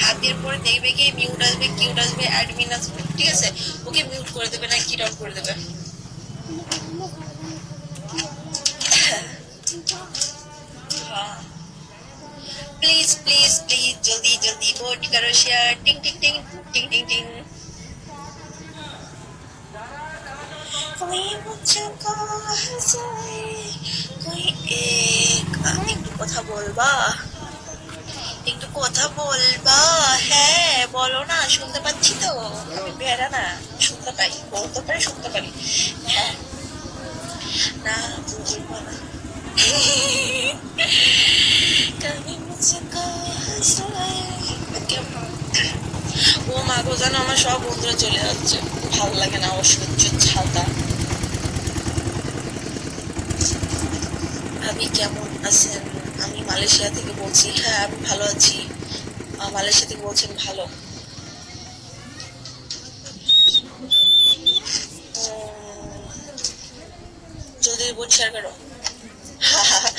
হাত দিয়ে পরে দেখবে কি মিউট আসবে, কিউট আসবে, অ্যাডমিন আসবে, ঠিক আছে? ওকে মিউট করে দেবে না কিট আউট করে দেবে। प्लीज प्लीज प्लीज जल्दी जल्दी वोट करो, शेयर, टिंग टिंग टिंग टिंग टिंग टिंग। कोई मुझको हंसाए, कोई एक একটু কথা বলবা, একটু কথা বলবা? হ্যাঁ বলো না, শুনতে পাচ্ছি তো, আমি বেড়া না, শুনতে পাই, বলতে পারি, শুনতে পারি। হ্যাঁ না বলবো না। कभी मुझको हंसाए। ও মা গো, জানো আমার সব বন্ধুরা চলে যাচ্ছে, ভালো লাগে না, অসহ্য ছাতা। ভাবি কেমন আছেন? আমি মালয়েশিয়া থেকে বলছি। হ্যাঁ আমি ভালো আছি। মালয়েশিয়া থেকে বলছেন? ভালো। জলদি বোট শেয়ার করো।